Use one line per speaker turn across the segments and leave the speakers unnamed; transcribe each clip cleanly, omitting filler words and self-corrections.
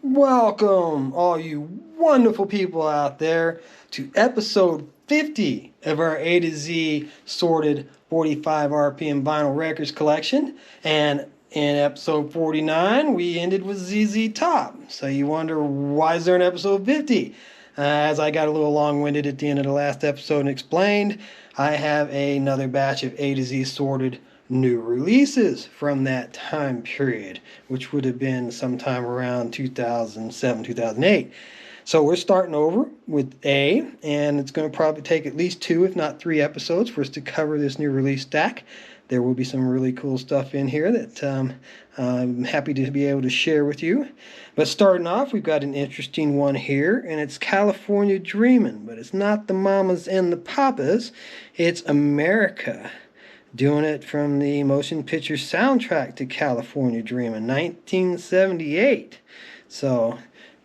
Welcome, all you wonderful people out there, to episode 50 of our A to Z sorted 45 RPM vinyl records collection. And in episode 49, we ended with ZZ Top. So you wonder, why is there an episode 50? As I got a little long-winded at the end of the last episode and explained, I have another batch of A to Z sorted new releases from that time period, which would have been sometime around 2007, 2008. So we're starting over with A, and it's going to probably take at least 2, if not 3 episodes for us to cover this new release stack. There will be some really cool stuff in here that I'm happy to be able to share with you. But starting off, we've got an interesting one here, and it's California Dreamin', but it's not the Mamas and the Papas, it's America. Doing it from the motion picture soundtrack to California Dreamin', 1978. So,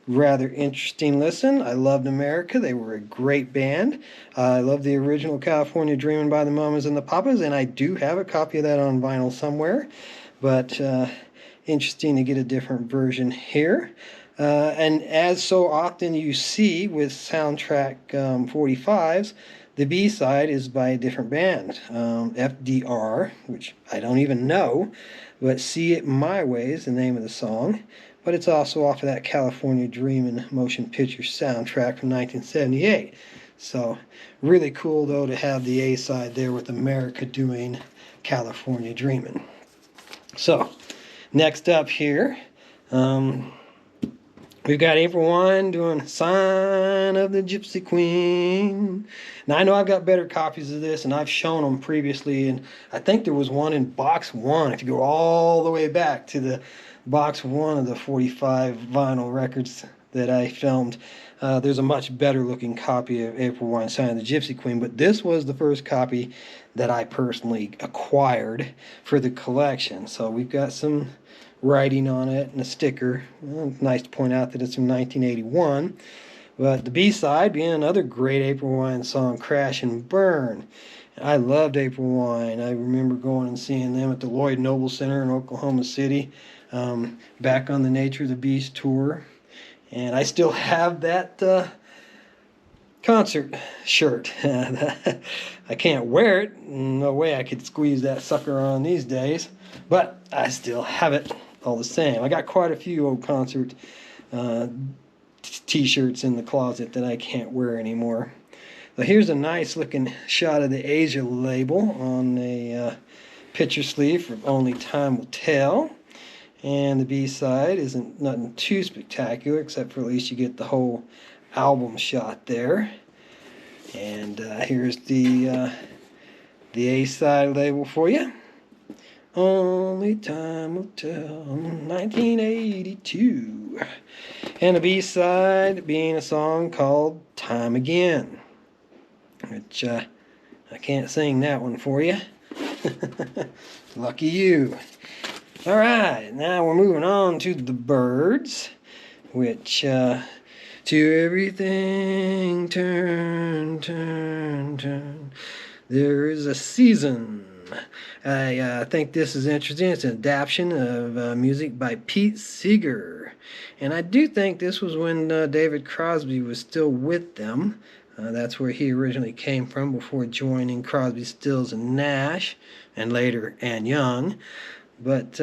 rather interesting listen. I loved America. They were a great band. I love the original California Dreamin' by the Mamas and the Papas, and I do have a copy of that on vinyl somewhere. But interesting to get a different version here. And as so often you see with soundtrack 45s, the B-side is by a different band, FDR, which I don't even know, but See It My Way is the name of the song. But it's also off of that California Dreamin' motion picture soundtrack from 1978. So really cool, though, to have the A-side there with America doing California Dreamin'. So next up here, we've got April Wine doing Sign of the Gypsy Queen. Now, I know I've got better copies of this, and I've shown them previously, and I think there was one in box 1. If you go all the way back to the box 1 of the 45 vinyl records that I filmed, there's a much better looking copy of April Wine Sign of the Gypsy Queen, but this was the first copy that I personally acquired for the collection. So we've got some writing on it and a sticker. Well, nice to point out that it's from 1981. But the B-side being another great April Wine song, Crash and Burn. I loved April Wine. I remember going and seeing them at the Lloyd Noble Center in Oklahoma City, back on the Nature of the Beast tour. And I still have that concert shirt. I can't wear it. No way I could squeeze that sucker on these days. But I still have it all the same. I got quite a few old concert t-shirts in the closet that I can't wear anymore. So here's a nice looking shot of the Asia label on a picture sleeve for Only Time Will Tell. And the B-side isn't nothing too spectacular, except for at least you get the whole album shot there. And here's the A-side label for you. Only Time Will Tell, 1982. And the B-side being a song called Time Again, which I can't sing that one for you. Lucky you. All right, now we're moving on to the Byrds, which to everything turn, turn, turn. There is a season. I think this is interesting. It's an adaptation of music by Pete Seeger. And I do think this was when David Crosby was still with them. That's where he originally came from before joining Crosby, Stills, and Nash, and later Ann Young. But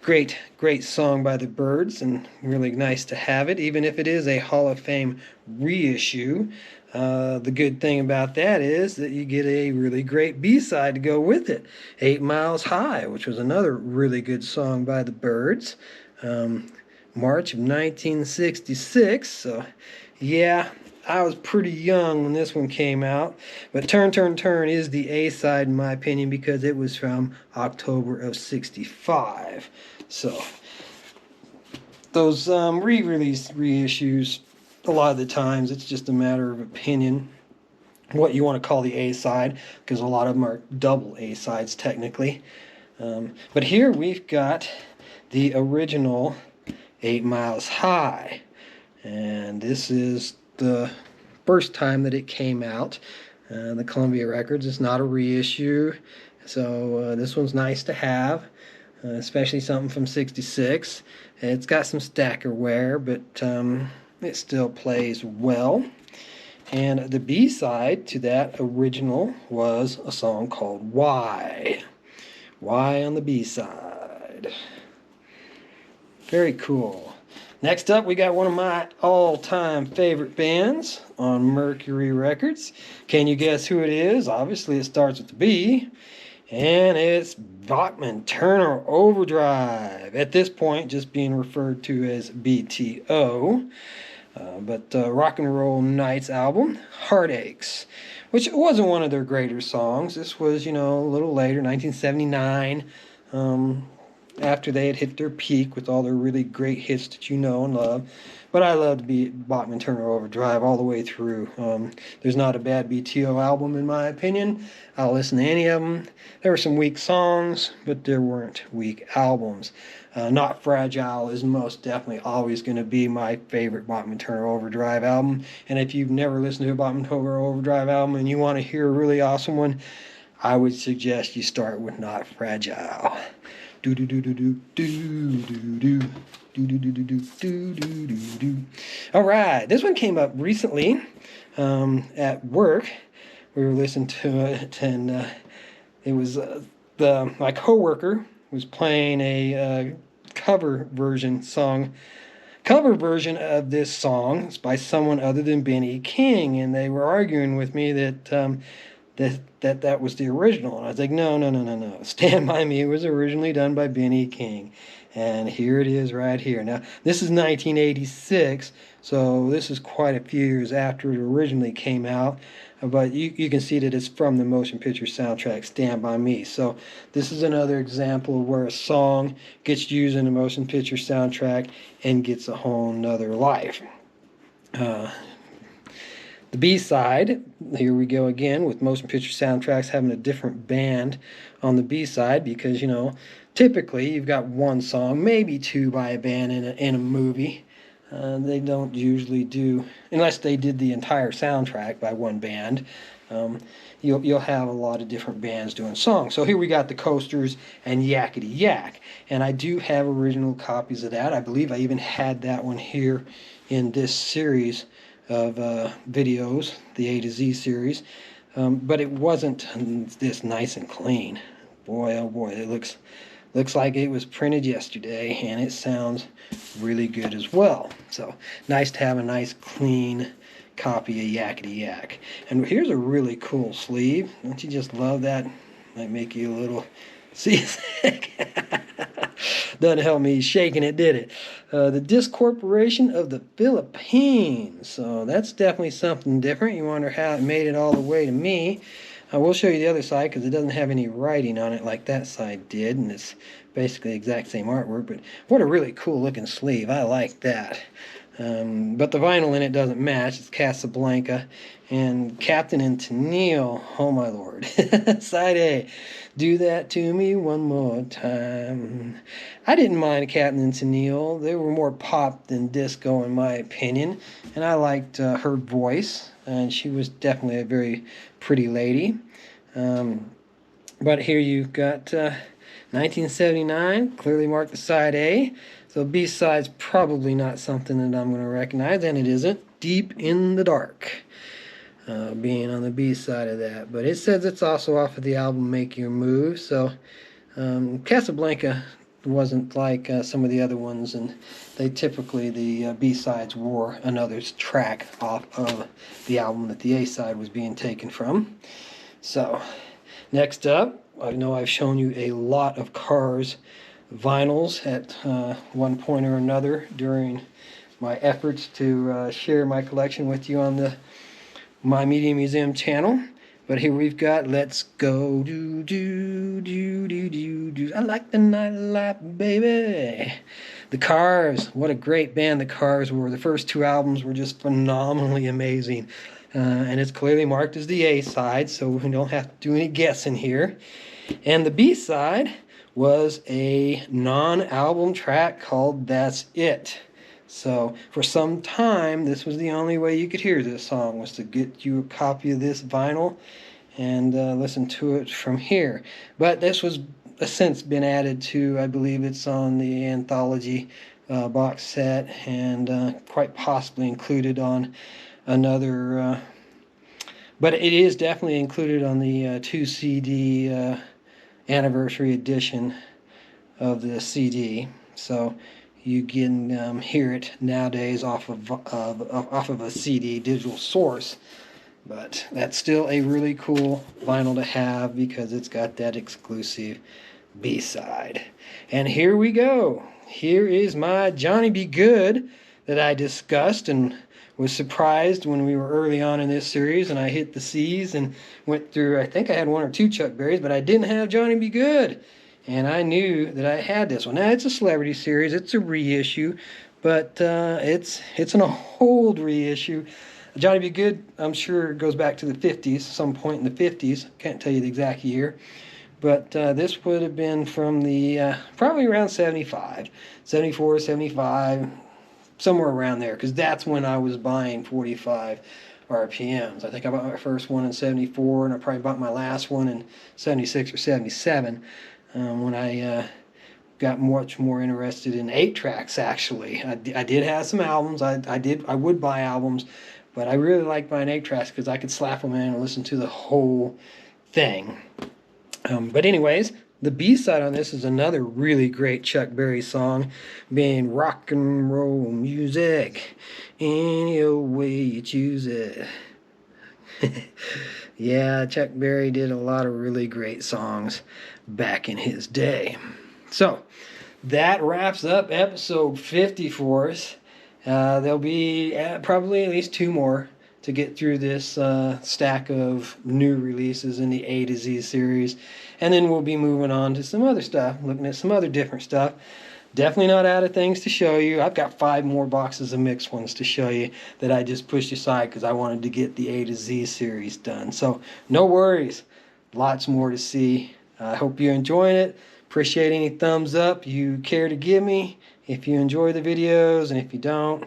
great song by the Byrds, and really nice to have it, even if it is a Hall of Fame reissue. The good thing about that is that you get a really great B-side to go with it, 8 Miles High, which was another really good song by the Byrds, March of 1966. So yeah, I was pretty young when this one came out, but Turn, Turn, Turn is the A-side in my opinion because it was from October of 65. So those re-release reissues, a lot of the times it's just a matter of opinion what you want to call the A-side, because a lot of them are double A-sides technically. But here we've got the original 8 Miles High, and this is the first time that it came out. The Columbia Records. It's not a reissue, so this one's nice to have, especially something from '66. It's got some stacker wear, but it still plays well. And the B-side to that original was a song called Why. Why on the B-side. Very cool. Next up, we got one of my all-time favorite bands on Mercury Records. Can you guess who it is? Obviously, it starts with the B. And it's Bachman Turner Overdrive. At this point, just being referred to as BTO. But Rock and Roll Nights album, Heartaches, which wasn't one of their greater songs. This was, a little later, 1979, after they had hit their peak with all their really great hits that you know and love. But I love Bachman Turner Overdrive all the way through. There's not a bad BTO album, in my opinion. I'll listen to any of them. There were some weak songs, but there weren't weak albums. Not Fragile is most definitely always going to be my favorite Bachman Turner Overdrive album. And if you've never listened to a Bachman Turner Overdrive album and you want to hear a really awesome one, I would suggest you start with Not Fragile. Do do do do do do do do do do do do do do do. All right, this one came up recently at work. We were listening to it, and it was my coworker was playing a cover version of this song. It's by someone other than Benny King, and they were arguing with me that that was the original. And I was like, no. Stand By Me was originally done by Benny King. And here it is right here. Now, this is 1986, so this is quite a few years after it originally came out. But you can see that it's from the motion picture soundtrack, Stand By Me. So this is another example of where a song gets used in a motion picture soundtrack and gets a whole nother life. The B-side, here we go again with motion picture soundtracks having a different band on the B-side because, typically you've got one song, maybe two by a band in a movie. They don't usually do, unless they did the entire soundtrack by one band, you'll have a lot of different bands doing songs. So here we got the Coasters and Yakety Yak. And I do have original copies of that. I believe I even had that one here in this series of videos, the A to Z series, but it wasn't this nice and clean. Boy, oh boy, it looks like it was printed yesterday, and it sounds really good as well. So nice to have a nice clean copy of Yakety Yak. And here's a really cool sleeve. Don't you just love that? Might make you a little seasick. Doesn't help me shaking it, did it? The Disc Corporation of the Philippines. So that's definitely something different. You wonder how it made it all the way to me. I will show you the other side because it doesn't have any writing on it like that side did, and it's basically the exact same artwork. But what a really cool looking sleeve. I like that. But the vinyl in it doesn't match. It's Casablanca and Captain and Tennille. Oh my lord. Side A. Do That to Me One More Time. I didn't mind Captain and Tennille. They were more pop than disco in my opinion. And I liked her voice. And she was definitely a very pretty lady. But here you've got 1979. Clearly marked the side A. So B-side's probably not something that I'm going to recognize, and it isn't. Deep in the Dark, being on the B-side of that. But it says it's also off of the album Make Your Move, so Casablanca wasn't like some of the other ones, and they typically, the B-sides wore another track off of the album that the A-side was being taken from. So, next up, I know I've shown you a lot of Cars vinyls at one point or another during my efforts to share my collection with you on the My Media Museum channel. But here we've got Let's Go Do Do Do Do Do Do. I like the nightlife, baby. The Cars, what a great band the Cars were. The first two albums were just phenomenally amazing. And it's clearly marked as the A-side, so we don't have to do any guessing here. And the B-side was a non-album track called That's It. So for some time, this was the only way you could hear this song, was to get you a copy of this vinyl and listen to it from here. But this was since been added to, I believe it's on the anthology box set, and quite possibly included on another, but it is definitely included on the 2 CD anniversary edition of the CD. So you can hear it nowadays off of a CD digital source. But that's still a really cool vinyl to have because it's got that exclusive B-side. And here we go. Here is my Johnny B. Good that I discussed and was surprised when we were early on in this series and I hit the C's and went through, I think I had 1 or 2 Chuck Berrys, but I didn't have Johnny B. Good. And I knew that I had this one. Now, it's a celebrity series. It's a reissue, but it's an old reissue. Johnny B. Good, I'm sure, goes back to the 50s, some point in the 50s. Can't tell you the exact year. But this would have been from the, probably around 75, 74, 75, somewhere around there. Because that's when I was buying 45 RPMs. I think I bought my first one in 74, and I probably bought my last one in 76 or 77. When I got much more interested in 8-tracks, actually. I did have some albums. I would buy albums. But I really like buying 8-tracks because I could slap them in and listen to the whole thing. But anyways, the B-side on this is another really great Chuck Berry song, being rock and roll music, any old way you choose it. Yeah, Chuck Berry did a lot of really great songs back in his day. So, that wraps up episode 50 for us. There'll be probably at least 2 more to get through this stack of new releases in the A to Z series. And then we'll be moving on to some other stuff, looking at some other different stuff. Definitely not out of things to show you. I've got 5 more boxes of mixed ones to show you that I just pushed aside because I wanted to get the A to Z series done. So no worries. Lots more to see. I hope you're enjoying it. Appreciate any thumbs up you care to give me if you enjoy the videos, and if you don't,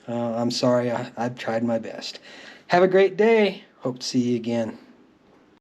I'm sorry. I've tried my best. Have a great day. Hope to see you again.